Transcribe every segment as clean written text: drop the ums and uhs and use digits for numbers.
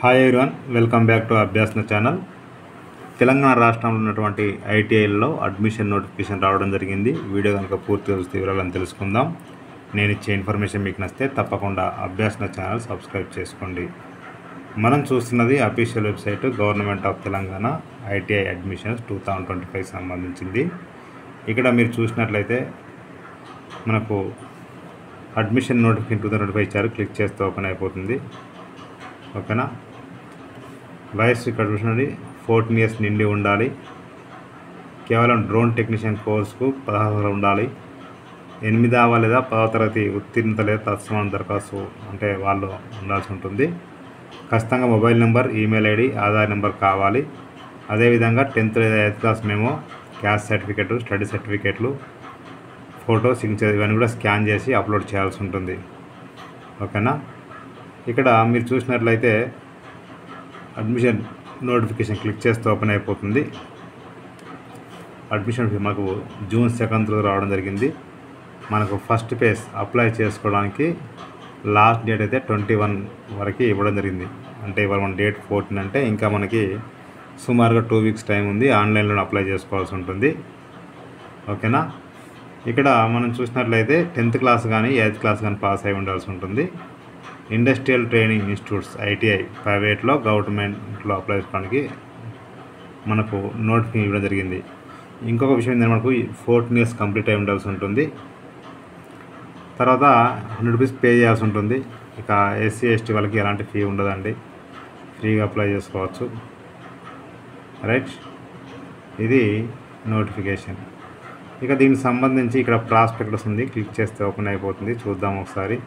Hi everyone, welcome back to Abhyasana channel. Telangana రాష్ట్రంలో ఉన్నటువంటి ఐటీఐల్లో admission notification రావడం జరిగింది. వీడియో కనుక పూర్తిగా చూస్తే వివరాలను తెలుసుకుందాం. నేను ఇచ్చే ఇన్ఫర్మేషన్ మీకు నచ్చితే తప్పకుండా అభ్యాసన ఛానల్ సబ్స్క్రైబ్ చేసుకోండి. మనం చూస్తున్నది official website government of Telangana ITI admissions 2025 సంబంధించింది. ఇక్కడ మీరు చూసినట్లయితే మనకు అడ్మిషన్ నోటిఫికేషన్ 2025 ఇచ్చారు. క్లిక్ చేస్తే ఓపెన్ అయిపోతుంది. ఓకేనా. వయసు ఇక్కడ చూసినది 14 years నిండి ఉండాలి. కేవలం డ్రోన్ టెక్నీషియన్ కోర్సుకు 16 ఉండాలి. 8వ లేదా 10వ తరగతి ఉత్తీర్ణత లేదా తత్సమాన దరఖాస్తు అంటే వాళ్ళు ఉండాల్సి ఉంటుంది. ఖచ్చితంగా mobile number, email ID, Aadhaar number కావాలి. అదేవిధంగా 10th లేదా 8th క్లాస్ మేము క్యాస్ట్ సర్టిఫికేట్, స్టడీ సర్టిఫికేట్లు, ఫోటో, సిగ్నేచర్ ఇవన్నీ కూడా స్కాన్ చేసి అప్లోడ్ చేయాల్సి ఉంటుంది. ఓకేనా. ఇక్కడ మీరు చూసినట్లయితే అడ్మిషన్ నోటిఫికేషన్ క్లిక్ చేస్తే ఓపెన్ అయిపోతుంది. అడ్మిషన్ మాకు June 2nd రావడం జరిగింది. మనకు ఫస్ట్ ఫేజ్ అప్లై చేసుకోవడానికి లాస్ట్ డేట్ అయితే 21 వరకు ఇవ్వడం జరిగింది. అంటే ఇవాళ మన డేట్ 14 అంటే ఇంకా మనకి సుమారుగా 2 weeks టైం ఉంది. ఆన్లైన్లో అప్లై చేసుకోవాల్సి ఉంటుంది. ఓకేనా. ఇక్కడ మనం చూసినట్లయితే 10th క్లాస్ కానీ 8th క్లాస్ కానీ పాస్ అయి ఉండాల్సి ఉంటుంది. ఇండస్ట్రియల్ ట్రైనింగ్ ఇన్స్టిట్యూట్స్ ఐటీఐ ప్రైవేట్లో, గవర్నమెంట్లో అప్లై చేసుకోవడానికి మనకు నోటిఫికేషన్ ఇవ్వడం జరిగింది. ఇంకొక విషయం ఏంటంటే మనకు 14 years కంప్లీట్ అయి ఉండాల్సి ఉంటుంది. తర్వాత 100 rupees పే చేయాల్సి ఉంటుంది. ఇక ఎస్సీ ఎస్టీ వాళ్ళకి ఎలాంటి ఫీ ఉండదండి, ఫ్రీగా అప్లై చేసుకోవచ్చు. రైట్, ఇది నోటిఫికేషన్. ఇక దీనికి సంబంధించి ఇక్కడ ప్రాస్పెక్టస్ ఉంది. క్లిక్ చేస్తే ఓపెన్ అయిపోతుంది. చూద్దాం ఒకసారి.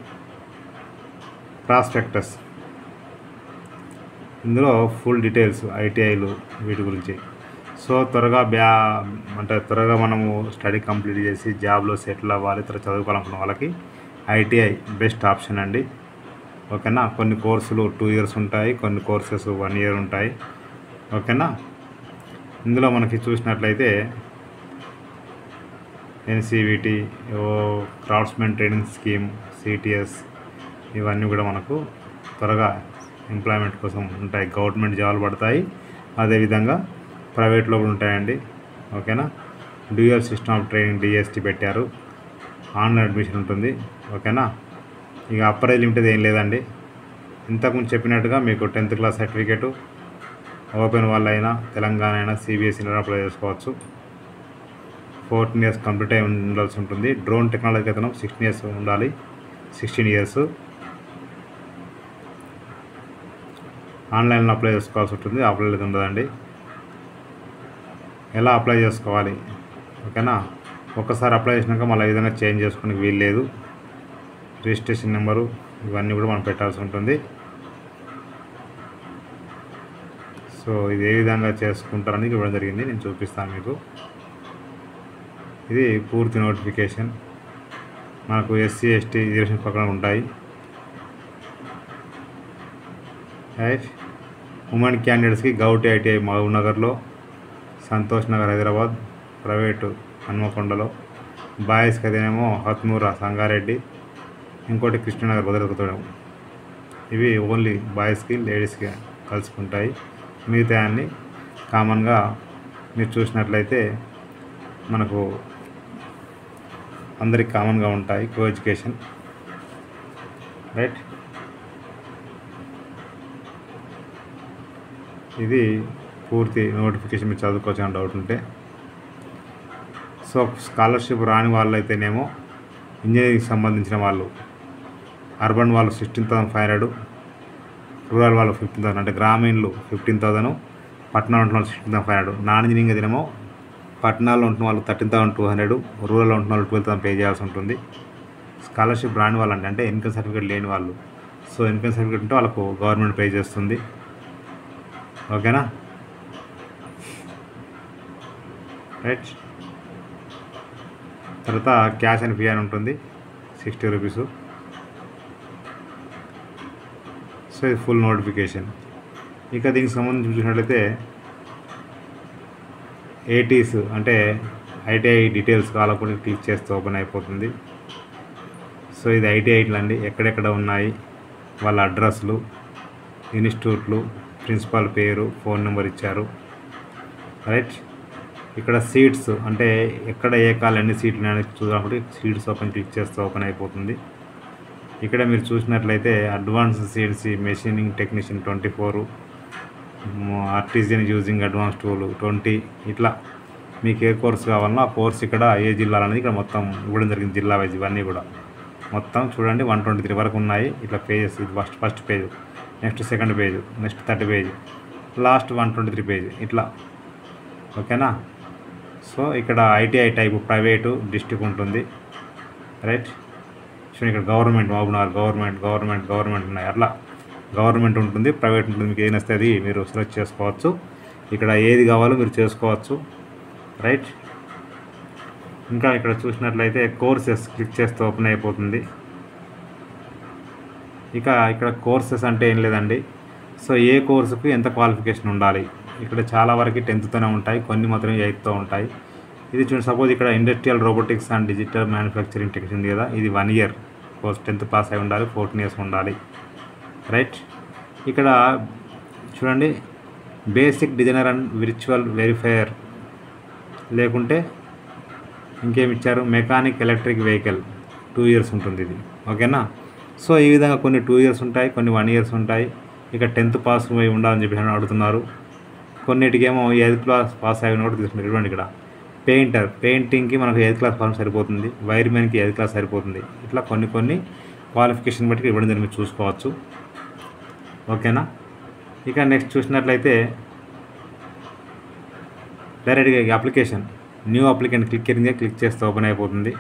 ప్రాస్పెక్టస్, ఇందులో ఫుల్ డీటెయిల్స్ ఐటీఐలు వీటి గురించి. సో త్వరగా మనము స్టడీ కంప్లీట్ చేసి జాబ్లో సెటిల్ అవ్వాలి, తర్వాత చదువుకోవాలనుకున్న వాళ్ళకి ఐటీఐ బెస్ట్ ఆప్షన్ అండి. ఓకేనా. కొన్ని కోర్సులు 2 years ఉంటాయి, కొన్ని కోర్సెస్ 1 year ఉంటాయి. ఓకేనా. ఇందులో మనకి చూసినట్లయితే NCVT, craftsmen training scheme, CTS ఇవన్నీ కూడా మనకు త్వరగా ఎంప్లాయ్మెంట్ కోసం ఉంటాయి. గవర్నమెంట్ జాబ్లు పడతాయి, అదేవిధంగా ప్రైవేట్లో కూడా ఉంటాయండి. ఓకేనా. Dual system of training DST పెట్టారు. ఆన్లైన్ అడ్మిషన్ ఉంటుంది. ఓకేనా. ఇక అప్పర్ ఏజ్ లిమిట్ ఏం లేదండి. ఇంతకుముందు చెప్పినట్టుగా మీకు 10th క్లాస్ సర్టిఫికేటు ఓపెన్ వాళ్ళైనా, తెలంగాణ అయినా, సిబిఎస్ఈలో అప్లై చేసుకోవచ్చు. 14 years కంప్లీట్ అయి ఉండాల్సి ఉంటుంది. డ్రోన్ టెక్నాలజీ అయితే 16 years ఉండాలి. 16 years ఆన్లైన్లో అప్లై చేసుకోవాల్సి ఉంటుంది. అప్లై లేదు ఉండదండి. ఎలా అప్లై చేసుకోవాలి? ఓకేనా. ఒక్కసారి అప్లై చేసినాక మళ్ళీ ఈ విధంగా చేంజ్ చేసుకోవడానికి వీలు లేదు. రిజిస్ట్రేషన్ నెంబరు ఇవన్నీ కూడా మనం పెట్టాల్సి ఉంటుంది. సో ఇది ఏ విధంగా చేసుకుంటారని ఇవ్వడం జరిగింది, నేను చూపిస్తాను మీకు. ఇది పూర్తి నోటిఫికేషన్. మనకు ఎస్సీ ఎస్టీ రిజర్వేషన్ పక్కన ఉంటాయి. రైట్. ఉమెన్ క్యాండిడేట్స్కి గౌటి ఐటీఐ మహబూబ్నగర్లో, సంతోష్ నగర్ హైదరాబాద్, ప్రైవేటు హన్మకొండలో, బాయ్స్కి అయితేనేమో హత్నూరా సంగారెడ్డి, ఇంకోటి కృష్ణనగర్ భద్రతగూడెం. ఇవి ఓన్లీ బాయ్స్కి, లేడీస్కి కలుసుకుంటాయి. మిగతా అన్ని కామన్గా మీరు చూసినట్లయితే మనకు అందరికి కామన్గా ఉంటాయి. Co education. రైట్. ఇది పూర్తి నోటిఫికేషన్. మీరు చదువుకోవచ్చు అని డౌట్ ఉంటే. సో స్కాలర్షిప్ రాని వాళ్ళు అయితేనేమో ఇంజనీరింగ్కి సంబంధించిన వాళ్ళు, అర్బన్ వాళ్ళు 16,500, రూరల్ వాళ్ళు 15,000, అంటే గ్రామీణులు 15,000, పట్టణంలో ఉంటున్న వాళ్ళు 16,500. నాన్ ఇంజనీరింగ్ అయితేనేమో పట్టణాల్లో ఉంటున్న వాళ్ళు 13,200, రూరల్లో ఉంటున్న వాళ్ళు 12,000 పే చేయాల్సి ఉంటుంది. స్కాలర్షిప్ రాని వాళ్ళు అంటే ఇన్కమ్ సర్టిఫికేట్ లేని వాళ్ళు. సో ఇన్కమ్ సర్టిఫికేట్ ఉంటే వాళ్ళకు గవర్నమెంట్ పే చేస్తుంది. ఓకేనా. రైట్. తర్వాత క్యాష్ అండ్ ఫీ అని ఉంటుంది, 60 rupees. సో ఇది ఫుల్ నోటిఫికేషన్. ఇక దీనికి సంబంధించి చూసినట్లయితే ఏటీస్ అంటే ఐటీఐ డీటెయిల్స్ కావాలనుకుంటే క్లిక్ చేస్తే ఓపెన్ అయిపోతుంది. సో ఇది ఐటీఐలు అండి, ఎక్కడెక్కడ ఉన్నాయి, వాళ్ళ అడ్రస్లు, ఇన్స్టిట్యూట్లు, ప్రిన్సిపాల్ పేరు, ఫోన్ నెంబర్ ఇచ్చారు. రైట్. ఇక్కడ సీట్స్ అంటే ఎక్కడ ఏ కాల్ ఎన్ని సీట్లు అనేది చూడాలంటే సీట్స్ ఓపెన్ క్లిక్ చేస్తే ఓపెన్ అయిపోతుంది. ఇక్కడ మీరు చూసినట్లయితే advance CNC machining technician 24, artisan using advance tool 20. ఇట్లా మీకు ఏ కోర్స్ కావాలన్నా ఆ కోర్స్ ఇక్కడ ఏ జిల్లాలు అనేది ఇక్కడ మొత్తం ఇవ్వడం జరిగింది. జిల్లా వైజ్ ఇవన్నీ కూడా మొత్తం చూడండి 123 వరకు ఉన్నాయి. ఇట్లా పేజెస్, ఇది first page, next second page, next third page, last 123 page ఇట్లా. ఓకేనా. సో ఇక్కడ ఐటీఐ టైపు ప్రైవేటు డిస్ట్రిక్ట్ ఉంటుంది. రైట్. సో ఇక్కడ గవర్నమెంట్ మహబూబ్నగర్ గవర్నమెంట్ ఉన్నాయి. అట్లా గవర్నమెంట్ ఉంటుంది, ప్రైవేట్ ఉంటుంది. మీకు ఏది నచ్చితే అది మీరు సెలెక్ట్ చేసుకోవచ్చు. ఇక్కడ ఏది కావాలో మీరు చేసుకోవచ్చు. రైట్. ఇంకా ఇక్కడ చూసినట్లయితే కోర్సెస్ క్లిక్ చేస్తే ఓపెన్ అయిపోతుంది. ఇక ఇక్కడ కోర్సెస్ అంటే ఏం లేదండి. సో ఏ కోర్సుకు ఎంత క్వాలిఫికేషన్ ఉండాలి, ఇక్కడ చాలా వరకు 10థ్తోనే ఉంటాయి, కొన్ని మాత్రమే 8థ్తో ఉంటాయి. ఇది చూడండి, సపోజ్ ఇక్కడ industrial robotics and digital manufacturing technician ఉంది కదా, ఇది 1 ఇయర్ కోర్స్, 10th పాస్ అయి ఉండాలి, 14 ఇయర్స్ ఉండాలి. రైట్. ఇక్కడ చూడండి, basic designer and virtual verifier, లేకుంటే ఇంకేమి ఇచ్చారు, మెకానిక్ ఎలక్ట్రిక్ వెహికల్ 2 ఇయర్స్ ఉంటుంది ఇది. ఓకేనా. సో ఈ విధంగా కొన్ని 2 ఇయర్స్ ఉంటాయి, కొన్ని 1 ఇయర్స్ ఉంటాయి. ఇక 10th పాస్ అయి ఉండాలని చెప్పి అడుగుతున్నారు. కొన్నిటికేమో 8th క్లాస్ పాస్ అయిన కూడా తీసుకుంటారు. చూడండి ఇక్కడ పెయింటింగ్కి మనకు 8th క్లాస్ పాస్ సరిపోతుంది, వైర్మెన్కి 8th క్లాస్ సరిపోతుంది. ఇట్లా కొన్ని క్వాలిఫికేషన్ బట్టి ఇవ్వడం జరిగింది, మీరు చూసుకోవచ్చు. ఓకేనా. ఇక నెక్స్ట్ చూసినట్లయితే డైరెక్ట్గా అప్లికేషన్ న్యూ అప్లికెంట్ క్లిక్ చేస్తే ఓపెన్ అయిపోతుంది.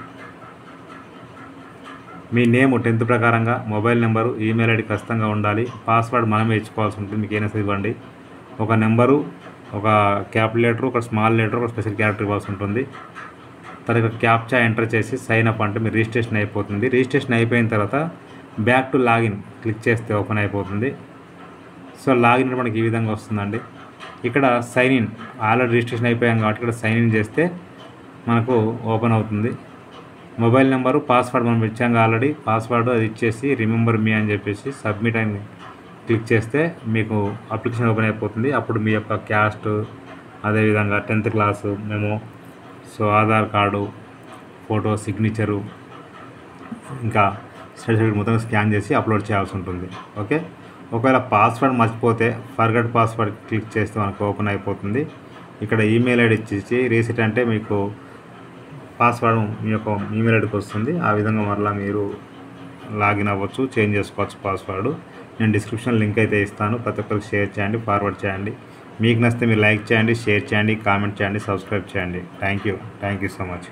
మీ నేమ్ 10th ప్రకారంగా, మొబైల్ నెంబరు, ఈమెయిల్ ఐడి ఖచ్చితంగా ఉండాలి. పాస్వర్డ్ మనమే ఇచ్చుకోవాల్సి ఉంటుంది. మీకు ఏమైనా ఇవ్వండి, ఒక నెంబరు, ఒక క్యాపిటల్ లెటర్, ఒక స్మాల్ లెటర్, ఒక స్పెషల్ క్యారెక్టర్ ఇవ్వాల్సి ఉంటుంది. తర్వాత క్యాప్చా ఎంటర్ చేసి సైన్ అప్ అంటే మీరు రిజిస్ట్రేషన్ అయిపోతుంది. రిజిస్ట్రేషన్ అయిపోయిన తర్వాత బ్యాక్ టు లాగిన్ క్లిక్ చేస్తే ఓపెన్ అయిపోతుంది. సో లాగిన్ మనకి ఈ విధంగా వస్తుందండి. ఇక్కడ సైన్ ఇన్, ఆల్రెడీ రిజిస్ట్రేషన్ అయిపోయాం కాబట్టి ఇక్కడ సైన్ ఇన్ చేస్తే మనకు ఓపెన్ అవుతుంది. మొబైల్ నెంబరు, పాస్వర్డ్ మనం ఇచ్చాం ఆల్రెడీ, పాస్వర్డ్ అది ఇచ్చేసి రిమెంబర్ మీ అని చెప్పేసి సబ్మిట్ అని క్లిక్ చేస్తే మీకు అప్లికేషన్ ఓపెన్ అయిపోతుంది. అప్పుడు మీ యొక్క క్యాస్ట్, అదేవిధంగా 10th class memo, so Aadhaar card, photo, signature, ఇంకా సర్టిఫికేట్ మొత్తం స్కాన్ చేసి అప్లోడ్ చేయాల్సి ఉంటుంది. ఓకే. ఒకవేళ పాస్వర్డ్ మర్చిపోతే ఫర్గట్ పాస్వర్డ్ క్లిక్ చేస్తే మనకు ఓపెన్ అయిపోతుంది. ఇక్కడ ఈమెయిల్ ఐడి ఇచ్చేసి రీసెట్ అంటే మీకు పాస్వర్డ్ మీ యొక్క ఈమెయిల్ ఐడికి వస్తుంది. ఆ విధంగా మరలా మీరు లాగిన్ అవ్వచ్చు, చేంజ్ చేసుకోవచ్చు పాస్వర్డ్. నేను డిస్క్రిప్షన్ లింక్ అయితే ఇస్తాను, ప్రతి ఒక్కరికి షేర్ చేయండి, ఫార్వర్డ్ చేయండి. మీకు నచ్చితే మీరు లైక్ చేయండి, షేర్ చేయండి, కామెంట్ చేయండి, సబ్స్క్రైబ్ చేయండి. Thank you so much.